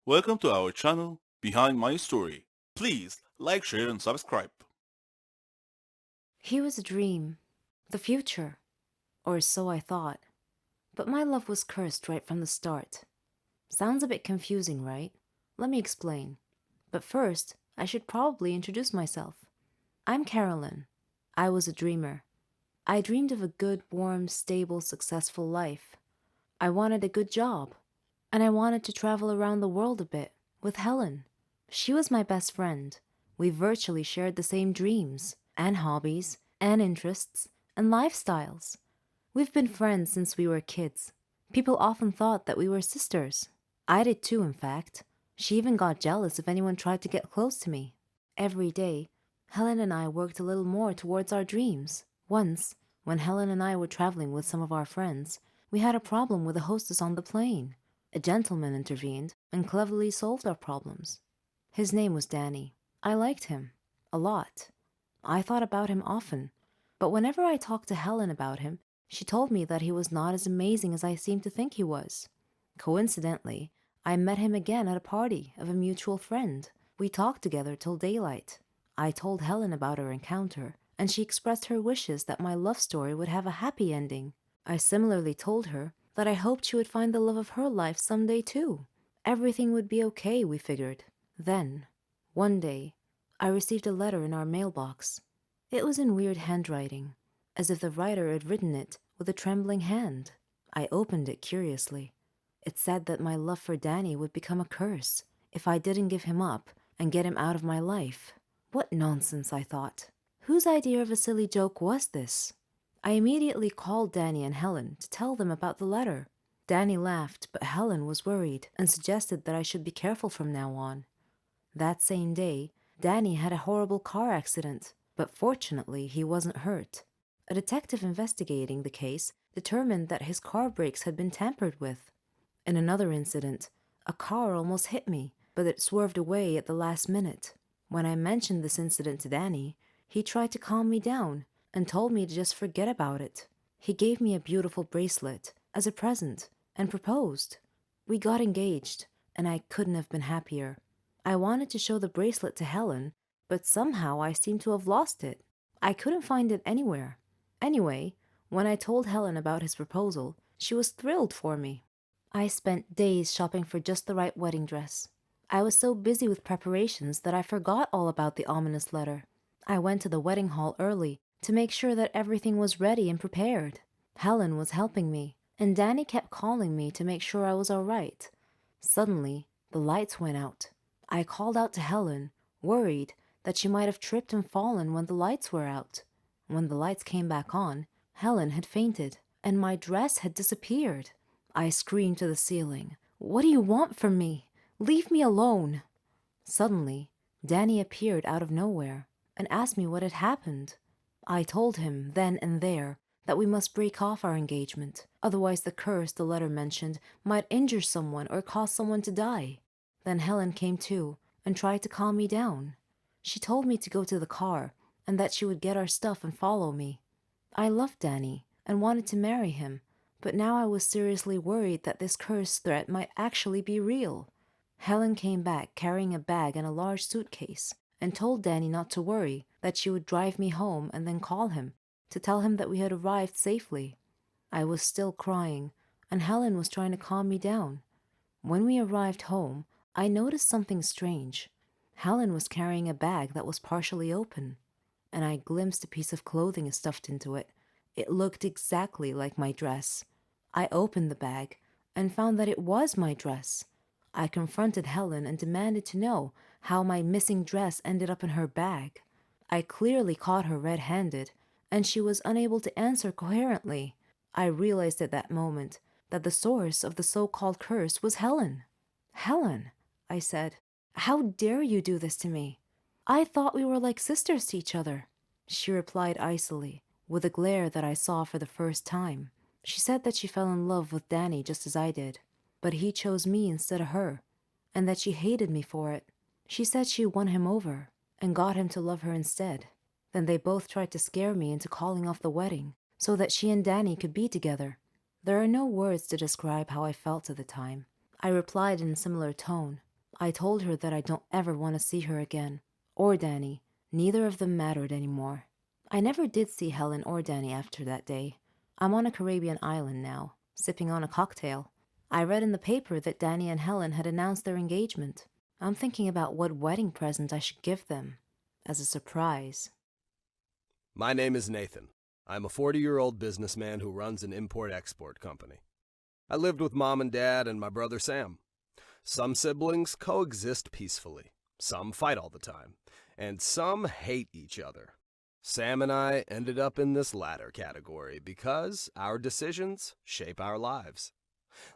Welcome to our channel, Behind My Story. Please like, share and subscribe. He was a dream, the future, or so I thought. But my love was cursed right from the start. Sounds a bit confusing, right? Let me explain. But first, I should probably introduce myself. I'm Carolyn. I was a dreamer. I dreamed of a good, warm, stable, successful life. I wanted a good job. And I wanted to travel around the world a bit with Helen. She was my best friend. We virtually shared the same dreams, and hobbies, and interests, and lifestyles. We've been friends since we were kids. People often thought that we were sisters. I did too, in fact. She even got jealous if anyone tried to get close to me. Every day, Helen and I worked a little more towards our dreams. Once, when Helen and I were traveling with some of our friends, we had a problem with the hostess on the plane. A gentleman intervened and cleverly solved our problems. His name was Danny. I liked him. A lot. I thought about him often. But whenever I talked to Helen about him, she told me that he was not as amazing as I seemed to think he was. Coincidentally, I met him again at a party of a mutual friend. We talked together till daylight. I told Helen about our encounter, and she expressed her wishes that my love story would have a happy ending. I similarly told her that I hoped she would find the love of her life someday too. Everything would be okay, we figured. Then, one day, I received a letter in our mailbox. It was in weird handwriting, as if the writer had written it with a trembling hand. I opened it curiously. It said that my love for Danny would become a curse if I didn't give him up and get him out of my life. What nonsense, I thought. Whose idea of a silly joke was this? I immediately called Danny and Helen to tell them about the letter. Danny laughed, but Helen was worried and suggested that I should be careful from now on. That same day, Danny had a horrible car accident, but fortunately he wasn't hurt. A detective investigating the case determined that his car brakes had been tampered with. In another incident, a car almost hit me, but it swerved away at the last minute. When I mentioned this incident to Danny, he tried to calm me down and told me to just forget about it. He gave me a beautiful bracelet as a present and proposed. We got engaged, and I couldn't have been happier. I wanted to show the bracelet to Helen, but somehow I seemed to have lost it. I couldn't find it anywhere. Anyway, when I told Helen about his proposal, she was thrilled for me. I spent days shopping for just the right wedding dress. I was so busy with preparations that I forgot all about the ominous letter. I went to the wedding hall early to make sure that everything was ready and prepared. Helen was helping me, and Danny kept calling me to make sure I was all right. Suddenly, the lights went out. I called out to Helen, worried that she might have tripped and fallen when the lights were out. When the lights came back on, Helen had fainted, and my dress had disappeared. I screamed to the ceiling, "What do you want from me? Leave me alone!" Suddenly, Danny appeared out of nowhere and asked me what had happened. I told him then and there that we must break off our engagement, otherwise the curse the letter mentioned might injure someone or cause someone to die. Then Helen came too and tried to calm me down. She told me to go to the car and that she would get our stuff and follow me. I loved Danny and wanted to marry him, but now I was seriously worried that this curse threat might actually be real. Helen came back carrying a bag and a large suitcase and told Danny not to worry, that she would drive me home and then call him to tell him that we had arrived safely. I was still crying, and Helen was trying to calm me down. When we arrived home, I noticed something strange. Helen was carrying a bag that was partially open, and I glimpsed a piece of clothing stuffed into it. It looked exactly like my dress. I opened the bag and found that it was my dress. I confronted Helen and demanded to know how my missing dress ended up in her bag. I clearly caught her red-handed, and she was unable to answer coherently. I realized at that moment that the source of the so-called curse was Helen. "Helen," I said, "how dare you do this to me? I thought we were like sisters to each other." She replied icily, with a glare that I saw for the first time. She said that she fell in love with Danny just as I did, but he chose me instead of her, and that she hated me for it. She said she won him over and got him to love her instead. Then they both tried to scare me into calling off the wedding so that she and Danny could be together. There are no words to describe how I felt at the time. I replied in a similar tone. I told her that I don't ever want to see her again. Or Danny. Neither of them mattered anymore. I never did see Helen or Danny after that day. I'm on a Caribbean island now, sipping on a cocktail. I read in the paper that Danny and Helen had announced their engagement. I'm thinking about what wedding present I should give them as a surprise. My name is Nathan. I'm a 40-year-old businessman who runs an import-export company. I lived with Mom and Dad and my brother Sam. Some siblings coexist peacefully. Some fight all the time. And some hate each other. Sam and I ended up in this latter category because our decisions shape our lives.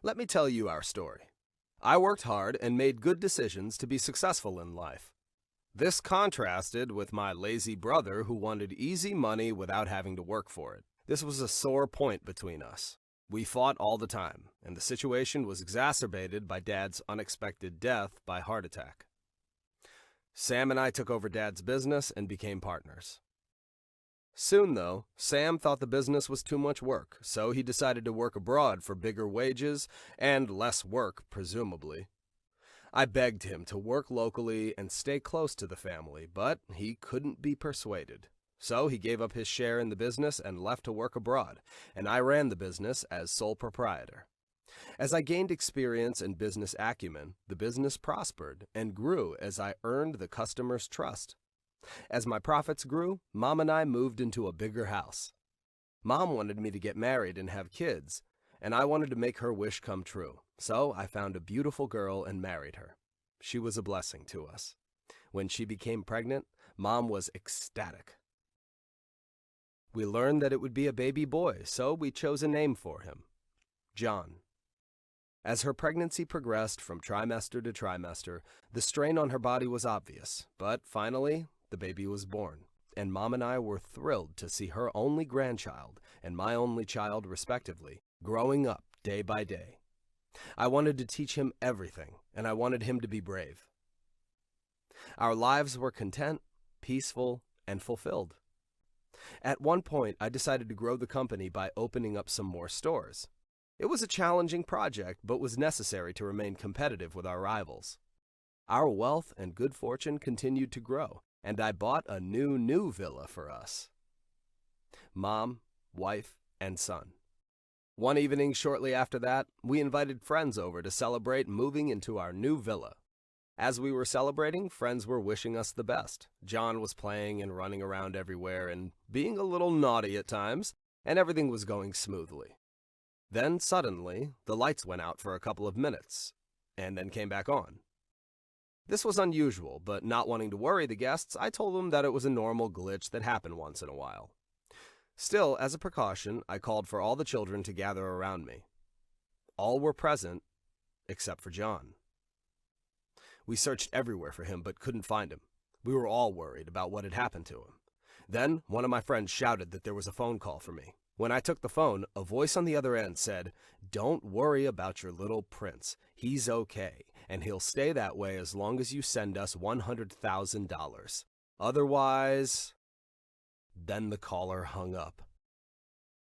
Let me tell you our story. I worked hard and made good decisions to be successful in life. This contrasted with my lazy brother who wanted easy money without having to work for it. This was a sore point between us. We fought all the time, and the situation was exacerbated by Dad's unexpected death by heart attack. Sam and I took over Dad's business and became partners. Soon, though, Sam thought the business was too much work, so he decided to work abroad for bigger wages and less work, presumably. I begged him to work locally and stay close to the family, but he couldn't be persuaded. So he gave up his share in the business and left to work abroad, and I ran the business as sole proprietor. As I gained experience and business acumen, the business prospered and grew as I earned the customer's trust. As my profits grew, Mom and I moved into a bigger house. Mom wanted me to get married and have kids, and I wanted to make her wish come true. So I found a beautiful girl and married her. She was a blessing to us. When she became pregnant, Mom was ecstatic. We learned that it would be a baby boy, so we chose a name for him, John. As her pregnancy progressed from trimester to trimester, the strain on her body was obvious, but finally, the baby was born, and Mom and I were thrilled to see her only grandchild and my only child, respectively, growing up day by day. I wanted to teach him everything, and I wanted him to be brave. Our lives were content, peaceful, and fulfilled. At one point, I decided to grow the company by opening up some more stores. It was a challenging project, but was necessary to remain competitive with our rivals. Our wealth and good fortune continued to grow, and I bought a new villa for us. Mom, wife, and son. One evening shortly after that, we invited friends over to celebrate moving into our new villa. As we were celebrating, friends were wishing us the best. John was playing and running around everywhere and being a little naughty at times, and everything was going smoothly. Then suddenly, the lights went out for a couple of minutes, and then came back on. This was unusual, but not wanting to worry the guests, I told them that it was a normal glitch that happened once in a while. Still, as a precaution, I called for all the children to gather around me. All were present, except for John. We searched everywhere for him, but couldn't find him. We were all worried about what had happened to him. Then, one of my friends shouted that there was a phone call for me. When I took the phone, a voice on the other end said, "Don't worry about your little prince. He's okay, and he'll stay that way as long as you send us $100,000. Otherwise..." Then the caller hung up.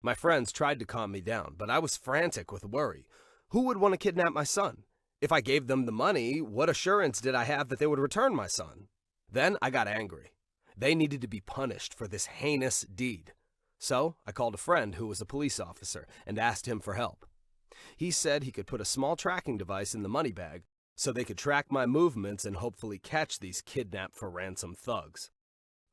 My friends tried to calm me down, but I was frantic with worry. Who would want to kidnap my son? If I gave them the money, what assurance did I have that they would return my son? Then I got angry. They needed to be punished for this heinous deed. So I called a friend who was a police officer and asked him for help. He said he could put a small tracking device in the money bag so they could track my movements and hopefully catch these kidnapped for ransom thugs.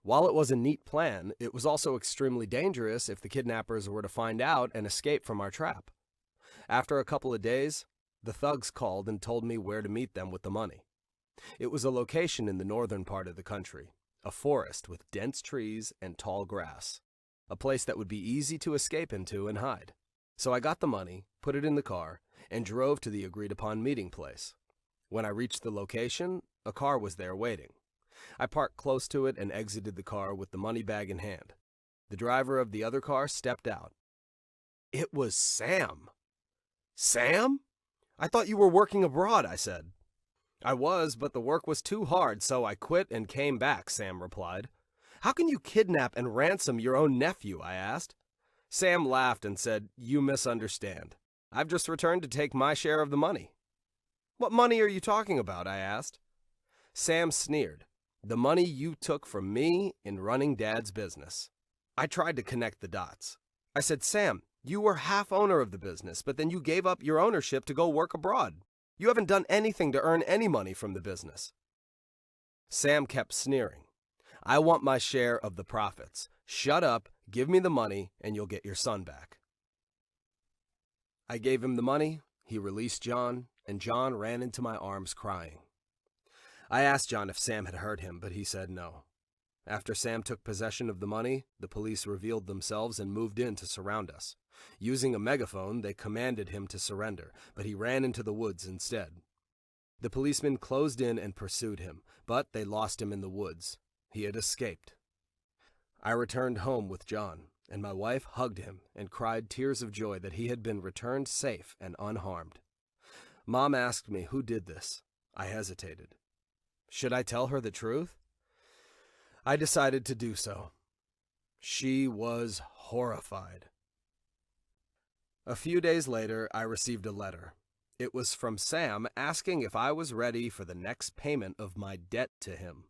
While it was a neat plan, it was also extremely dangerous if the kidnappers were to find out and escape from our trap. After a couple of days, the thugs called and told me where to meet them with the money. It was a location in the northern part of the country, a forest with dense trees and tall grass, a place that would be easy to escape into and hide. So I got the money, put it in the car, and drove to the agreed-upon meeting place. When I reached the location, a car was there waiting. I parked close to it and exited the car with the money bag in hand. The driver of the other car stepped out. It was Sam. "Sam? I thought you were working abroad," I said. "I was, but the work was too hard, so I quit and came back," Sam replied. "How can you kidnap and ransom your own nephew?" I asked. Sam laughed and said, "You misunderstand. I've just returned to take my share of the money." What money are you talking about? I asked. Sam sneered. The money you took from me in running Dad's business. I tried to connect the dots. I said, Sam, you were half owner of the business, but then you gave up your ownership to go work abroad. You haven't done anything to earn any money from the business. Sam kept sneering. I want my share of the profits. Shut up, give me the money, and you'll get your son back. I gave him the money, he released John, and John ran into my arms crying. I asked John if Sam had hurt him, but he said no. After Sam took possession of the money, the police revealed themselves and moved in to surround us. Using a megaphone, they commanded him to surrender, but he ran into the woods instead. The policemen closed in and pursued him, but they lost him in the woods. He had escaped. I returned home with John, and my wife hugged him and cried tears of joy that he had been returned safe and unharmed. Mom asked me who did this. I hesitated. Should I tell her the truth? I decided to do so. She was horrified. A few days later, I received a letter. It was from Sam asking if I was ready for the next payment of my debt to him.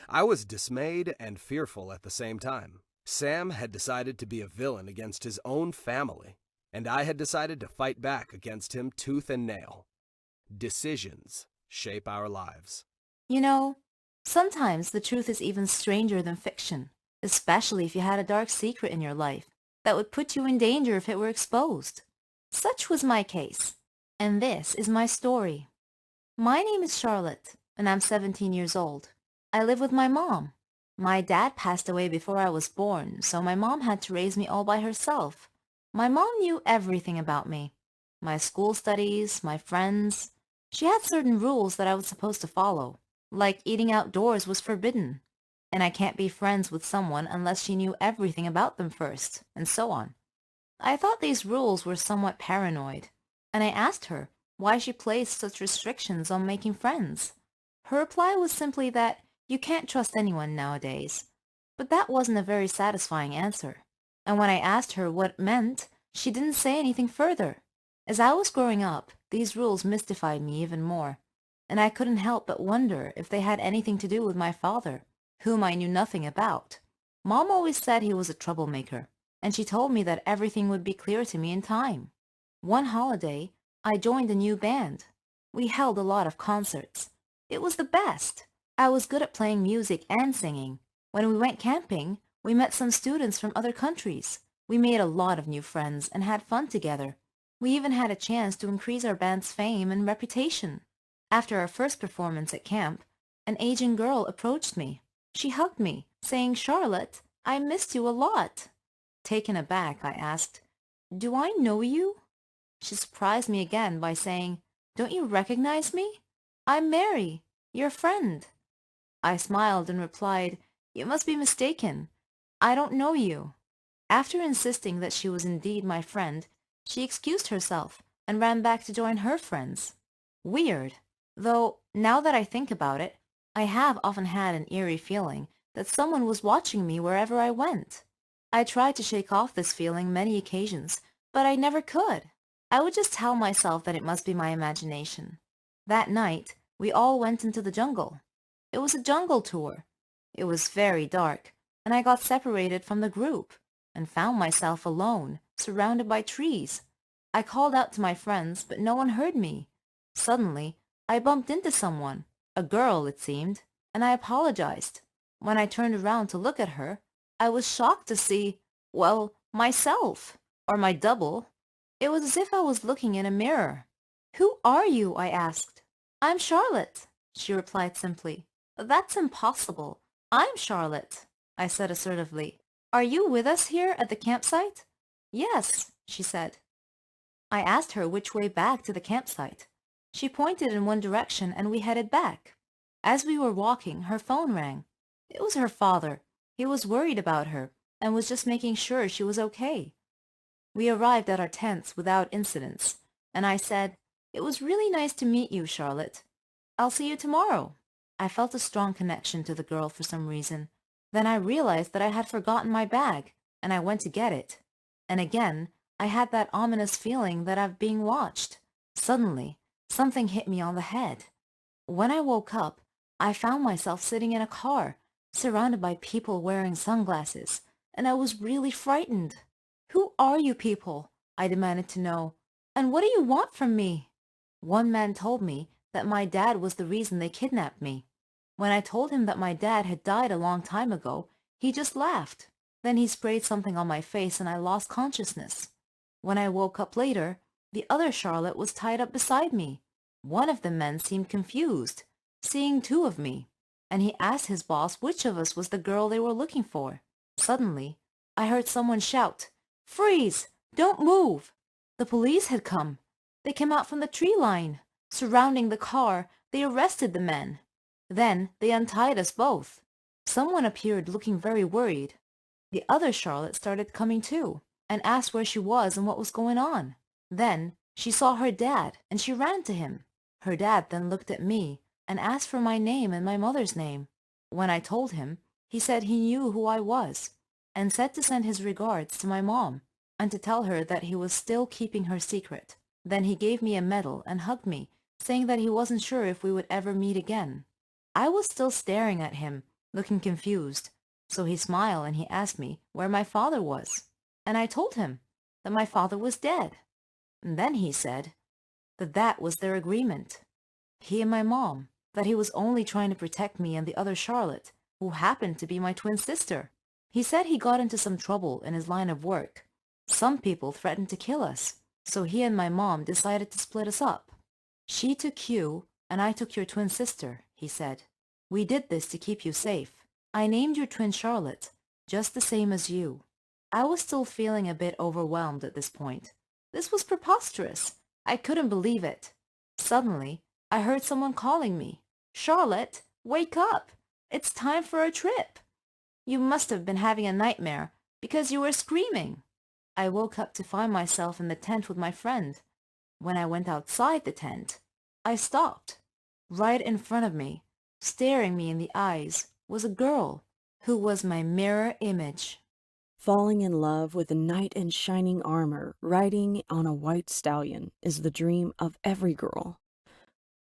I was dismayed and fearful at the same time. Sam had decided to be a villain against his own family, and I had decided to fight back against him tooth and nail. Decisions shape our lives. You know, sometimes the truth is even stranger than fiction, especially if you had a dark secret in your life that would put you in danger if it were exposed. Such was my case, and this is my story. My name is Charlotte, and I'm 17 years old. I live with my mom. My dad passed away before I was born, so my mom had to raise me all by herself. My mom knew everything about me. My school studies, my friends. She had certain rules that I was supposed to follow, like eating outdoors was forbidden, and I can't be friends with someone unless she knew everything about them first, and so on. I thought these rules were somewhat paranoid, and I asked her why she placed such restrictions on making friends. Her reply was simply that you can't trust anyone nowadays. But that wasn't a very satisfying answer. And when I asked her what it meant, she didn't say anything further. As I was growing up, these rules mystified me even more, and I couldn't help but wonder if they had anything to do with my father, whom I knew nothing about. Mom always said he was a troublemaker, and she told me that everything would be clear to me in time. One holiday, I joined a new band. We held a lot of concerts. It was the best. I was good at playing music and singing. When we went camping, we met some students from other countries. We made a lot of new friends and had fun together. We even had a chance to increase our band's fame and reputation. After our first performance at camp, an Asian girl approached me. She hugged me, saying, "Charlotte, I missed you a lot." Taken aback, I asked, "Do I know you?" She surprised me again by saying, "Don't you recognize me? I'm Mary, your friend." I smiled and replied, "You must be mistaken. I don't know you." After insisting that she was indeed my friend, she excused herself and ran back to join her friends. Weird. Though, now that I think about it, I have often had an eerie feeling that someone was watching me wherever I went. I tried to shake off this feeling many occasions, but I never could. I would just tell myself that it must be my imagination. That night, we all went into the jungle. It was a jungle tour. It was very dark, and I got separated from the group and found myself alone, surrounded by trees. I called out to my friends, but no one heard me. Suddenly, I bumped into someone, a girl it seemed, and I apologized. When I turned around to look at her, I was shocked to see, well, myself, or my double. It was as if I was looking in a mirror. "Who are you?" I asked. "I'm Charlotte," she replied simply. "That's impossible. I'm Charlotte," I said assertively. "Are you with us here at the campsite?" "Yes," she said. I asked her which way back to the campsite. She pointed in one direction and we headed back. As we were walking, her phone rang. It was her father. He was worried about her and was just making sure she was okay. We arrived at our tents without incidents, and I said, "It was really nice to meet you, Charlotte. I'll see you tomorrow." I felt a strong connection to the girl for some reason. Then I realized that I had forgotten my bag, and I went to get it. And again, I had that ominous feeling that I'm being watched. Suddenly, Something hit me on the head. When I woke up, I found myself sitting in a car, surrounded by people wearing sunglasses, and I was really frightened. Who are you people? I demanded to know. And what do you want from me? One man told me that my dad was the reason they kidnapped me. When I told him that my dad had died a long time ago, he just laughed. Then he sprayed something on my face and I lost consciousness. When I woke up later, the other Charlotte was tied up beside me. One of the men seemed confused, seeing two of me, and he asked his boss which of us was the girl they were looking for. Suddenly, I heard someone shout, "Freeze! Don't move!" The police had come. They came out from the tree line. Surrounding the car, they arrested the men. Then they untied us both. Someone appeared looking very worried. The other Charlotte started coming too, and asked where she was and what was going on. Then she saw her dad, and she ran to him. Her dad then looked at me and asked for my name and my mother's name. When I told him, he said he knew who I was, and said to send his regards to my mom, and to tell her that he was still keeping her secret. Then he gave me a medal and hugged me, saying that he wasn't sure if we would ever meet again. I was still staring at him, looking confused, so he smiled and he asked me where my father was, and I told him that my father was dead. And then he said that that was their agreement. He and my mom, that he was only trying to protect me and the other Charlotte, who happened to be my twin sister. He said he got into some trouble in his line of work. Some people threatened to kill us, so he and my mom decided to split us up. She took you, and I took your twin sister, he said. We did this to keep you safe. I named your twin Charlotte, just the same as you. I was still feeling a bit overwhelmed at this point. This was preposterous. I couldn't believe it. Suddenly, I heard someone calling me. "Charlotte, wake up! It's time for a trip." You must have been having a nightmare, because you were screaming. I woke up to find myself in the tent with my friend. When I went outside the tent, I stopped. Right in front of me, staring me in the eyes, was a girl who was my mirror image. Falling in love with a knight in shining armor riding on a white stallion is the dream of every girl.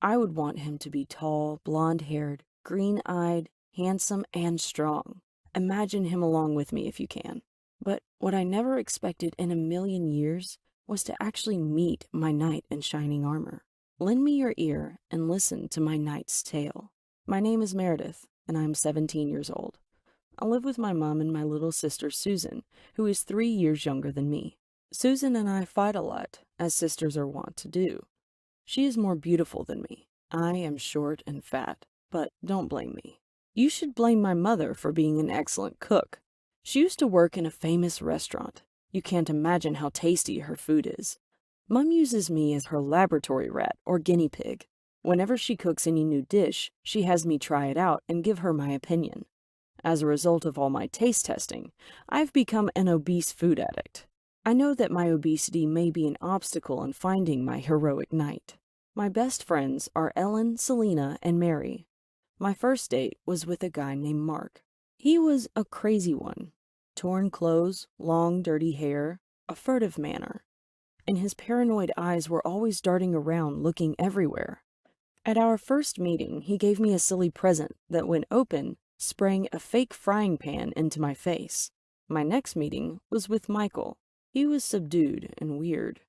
I would want him to be tall, blonde-haired, green-eyed, handsome, and strong. Imagine him along with me if you can. But what I never expected in a million years was to actually meet my knight in shining armor. Lend me your ear and listen to my knight's tale. My name is Meredith, and I am 17 years old. I live with my mom and my little sister Susan, who is 3 years younger than me. Susan and I fight a lot, as sisters are wont to do. She is more beautiful than me. I am short and fat, but don't blame me. You should blame my mother for being an excellent cook. She used to work in a famous restaurant. You can't imagine how tasty her food is. Mom uses me as her laboratory rat or guinea pig. Whenever she cooks any new dish, she has me try it out and give her my opinion. As a result of all my taste testing, I've become an obese food addict. I know that my obesity may be an obstacle in finding my heroic knight. My best friends are Ellen, Selena, and Mary. My first date was with a guy named Mark. He was a crazy one. Torn clothes, long, dirty hair, a furtive manner. And his paranoid eyes were always darting around, looking everywhere. At our first meeting, he gave me a silly present that, when open, sprang a fake frying pan into my face. My next meeting was with Michael. He was subdued and weird.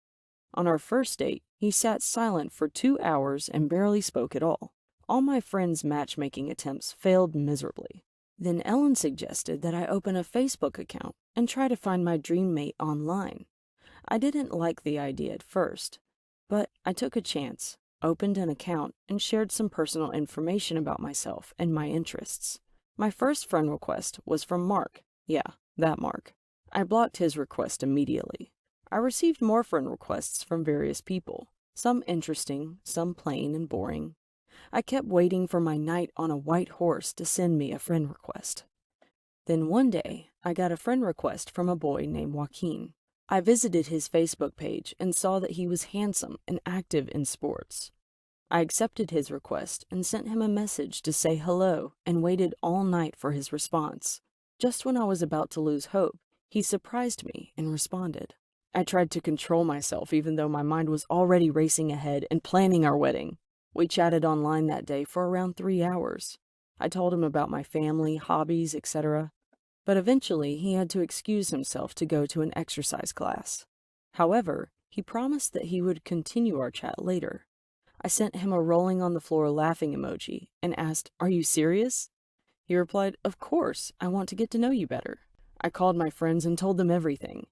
On our first date, he sat silent for 2 hours and barely spoke at all. All my friends' matchmaking attempts failed miserably. Then Ellen suggested that I open a Facebook account and try to find my dream mate online. I didn't like the idea at first, but I took a chance, opened an account, and shared some personal information about myself and my interests. My first friend request was from Mark. Yeah, that Mark. I blocked his request immediately. I received more friend requests from various people, some interesting, some plain and boring. I kept waiting for my knight on a white horse to send me a friend request. Then one day, I got a friend request from a boy named Joaquin. I visited his Facebook page and saw that he was handsome and active in sports. I accepted his request and sent him a message to say hello and waited all night for his response. Just when I was about to lose hope, he surprised me and responded. I tried to control myself even though my mind was already racing ahead and planning our wedding. We chatted online that day for around 3 hours. I told him about my family, hobbies, etc. But eventually he had to excuse himself to go to an exercise class. However, he promised that he would continue our chat later. I sent him a rolling on the floor laughing emoji and asked, "Are you serious?" He replied, "Of course, I want to get to know you better." I called my friends and told them everything.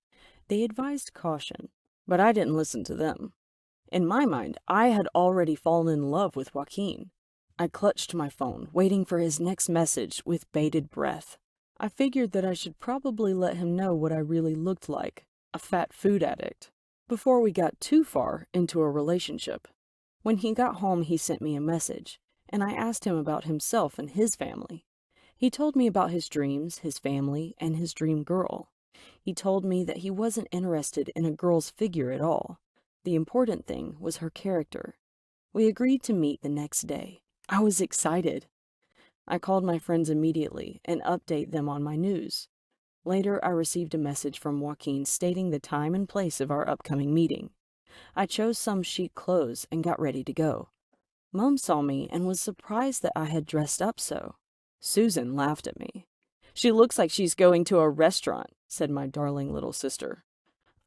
They advised caution, but I didn't listen to them. In my mind, I had already fallen in love with Joaquin. I clutched my phone, waiting for his next message with bated breath. I figured that I should probably let him know what I really looked like, a fat food addict, before we got too far into a relationship. When he got home, he sent me a message, and I asked him about himself and his family. He told me about his dreams, his family, and his dream girl. He told me that he wasn't interested in a girl's figure at all. The important thing was her character. We agreed to meet the next day. I was excited. I called my friends immediately and update them on my news. Later, I received a message from Joaquin stating the time and place of our upcoming meeting. I chose some chic clothes and got ready to go. Mom saw me and was surprised that I had dressed up so. Susan laughed at me. "She looks like she's going to a restaurant," said my darling little sister.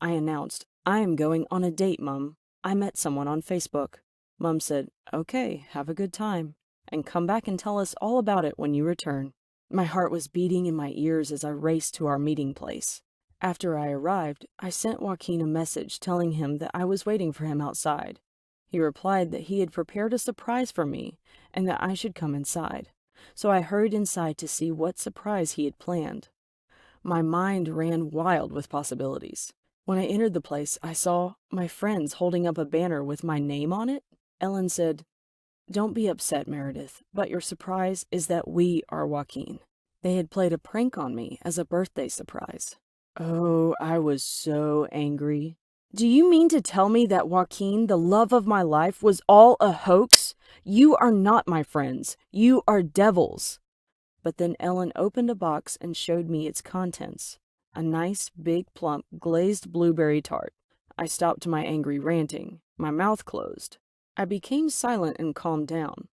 I announced, "I am going on a date, Mum. I met someone on Facebook." Mum said, "Okay, have a good time, and come back and tell us all about it when you return." My heart was beating in my ears as I raced to our meeting place. After I arrived, I sent Joaquin a message telling him that I was waiting for him outside. He replied that he had prepared a surprise for me and that I should come inside. So I hurried inside to see what surprise he had planned. My mind ran wild with possibilities. When I entered the place, I saw my friends holding up a banner with my name on it. Ellen said, "Don't be upset, Meredith, but your surprise is that we are Joaquin." They had played a prank on me as a birthday surprise. Oh, I was so angry. "Do you mean to tell me that Joaquin, the love of my life, was all a hoax? You are not my friends. You are devils." But then Ellen opened a box and showed me its contents. A nice, big, plump, glazed blueberry tart. I stopped my angry ranting. My mouth closed. I became silent and calmed down.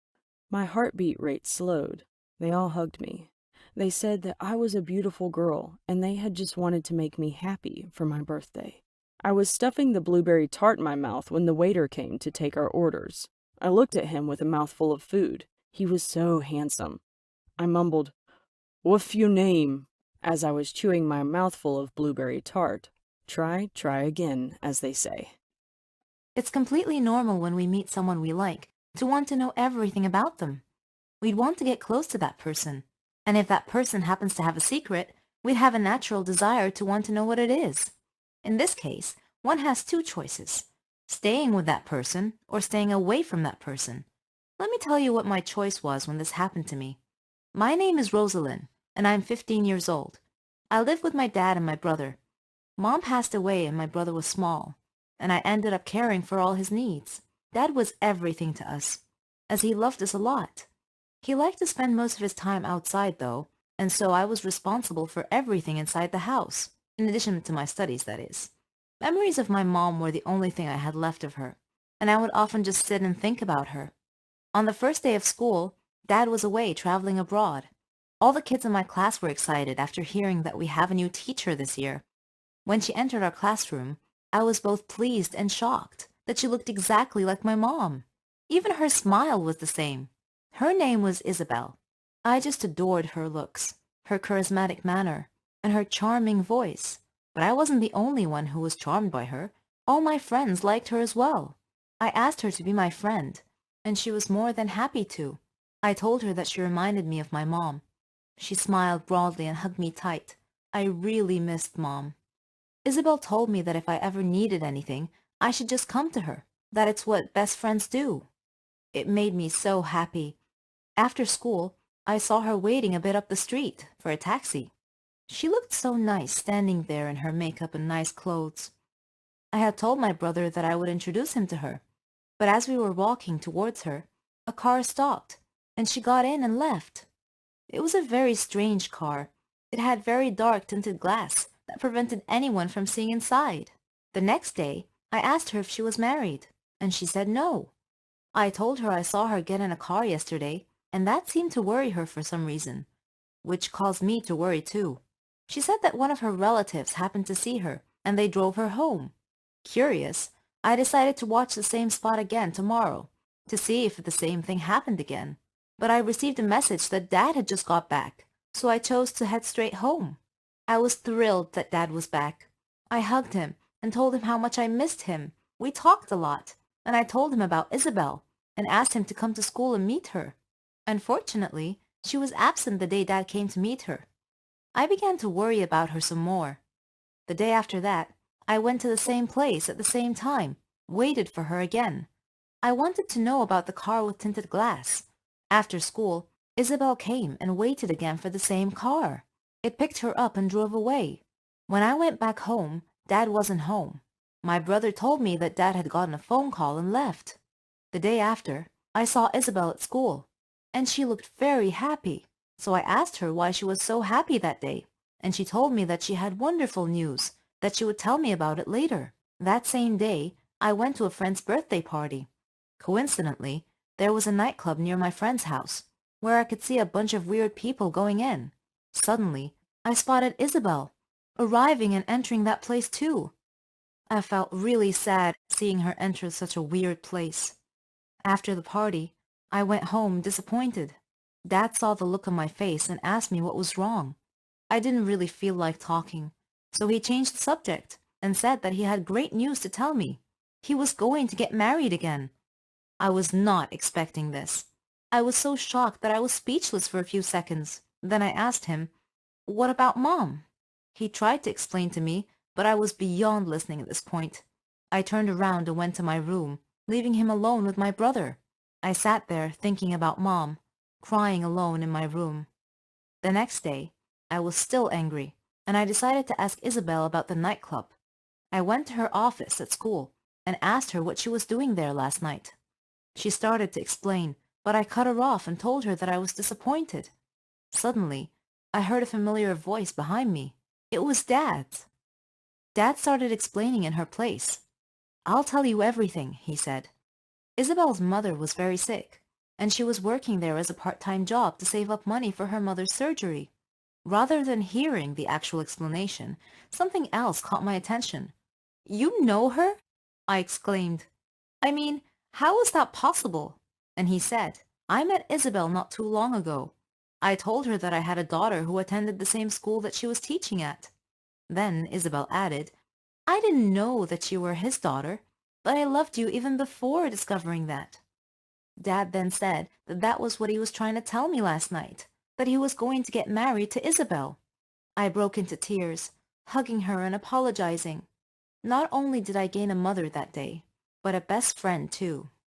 My heartbeat rate slowed. They all hugged me. They said that I was a beautiful girl, and they had just wanted to make me happy for my birthday. I was stuffing the blueberry tart in my mouth when the waiter came to take our orders. I looked at him with a mouthful of food. He was so handsome. I mumbled, "What's your name?" as I was chewing my mouthful of blueberry tart. Try again, as they say. It's completely normal when we meet someone we like to want to know everything about them. We'd want to get close to that person. And if that person happens to have a secret, we'd have a natural desire to want to know what it is. In this case, one has two choices: staying with that person or staying away from that person. Let me tell you what my choice was when this happened to me. My name is Rosalind, and I'm 15 years old. I live with my dad and my brother. Mom passed away and my brother was small, and I ended up caring for all his needs. Dad was everything to us, as he loved us a lot. He liked to spend most of his time outside, though, and so I was responsible for everything inside the house, in addition to my studies, that is. Memories of my mom were the only thing I had left of her, and I would often just sit and think about her. On the first day of school, Dad was away traveling abroad. All the kids in my class were excited after hearing that we have a new teacher this year. When she entered our classroom, I was both pleased and shocked that she looked exactly like my mom. Even her smile was the same. Her name was Isabel. I just adored her looks, her charismatic manner, and her charming voice. But I wasn't the only one who was charmed by her. All my friends liked her as well. I asked her to be my friend, and she was more than happy to. I told her that she reminded me of my mom. She smiled broadly and hugged me tight. I really missed Mom. Isabel told me that if I ever needed anything, I should just come to her, that it's what best friends do. It made me so happy. After school, I saw her waiting a bit up the street for a taxi. She looked so nice standing there in her makeup and nice clothes. I had told my brother that I would introduce him to her, but as we were walking towards her, a car stopped, and she got in and left. It was a very strange car. It had very dark tinted glass that prevented anyone from seeing inside. The next day, I asked her if she was married, and she said no. I told her I saw her get in a car yesterday, and that seemed to worry her for some reason, which caused me to worry too. She said that one of her relatives happened to see her, and they drove her home. Curious, I decided to watch the same spot again tomorrow to see if the same thing happened again. But I received a message that Dad had just got back, so I chose to head straight home. I was thrilled that Dad was back. I hugged him and told him how much I missed him. We talked a lot, and I told him about Isabel and asked him to come to school and meet her. Unfortunately, she was absent the day Dad came to meet her. I began to worry about her some more. The day after that, I went to the same place at the same time, waited for her again. I wanted to know about the car with tinted glass. After school, Isabel came and waited again for the same car. It picked her up and drove away. When I went back home, Dad wasn't home. My brother told me that Dad had gotten a phone call and left. The day after, I saw Isabel at school, and she looked very happy. So I asked her why she was so happy that day, and she told me that she had wonderful news, that she would tell me about it later. That same day, I went to a friend's birthday party. Coincidentally, there was a nightclub near my friend's house, where I could see a bunch of weird people going in. Suddenly, I spotted Isabel, arriving and entering that place too. I felt really sad seeing her enter such a weird place. After the party, I went home disappointed. Dad saw the look on my face and asked me what was wrong. I didn't really feel like talking, so he changed the subject and said that he had great news to tell me. He was going to get married again. I was not expecting this. I was so shocked that I was speechless for a few seconds. Then I asked him, "What about Mom?" He tried to explain to me, but I was beyond listening at this point. I turned around and went to my room, leaving him alone with my brother. I sat there thinking about Mom, crying alone in my room. The next day, I was still angry, and I decided to ask Isabel about the nightclub. I went to her office at school and asked her what she was doing there last night. She started to explain, but I cut her off and told her that I was disappointed. Suddenly, I heard a familiar voice behind me. It was Dad's. Dad started explaining in her place. "I'll tell you everything," he said. Isabel's mother was very sick, and she was working there as a part-time job to save up money for her mother's surgery. Rather than hearing the actual explanation, something else caught my attention. "You know her?" I exclaimed. "I mean, how is that possible?" And he said, "I met Isabel not too long ago. I told her that I had a daughter who attended the same school that she was teaching at." Then Isabel added, "I didn't know that you were his daughter, but I loved you even before discovering that." Dad then said that that was what he was trying to tell me last night, that he was going to get married to Isabel. I broke into tears, hugging her and apologizing. Not only did I gain a mother that day, but a best friend too.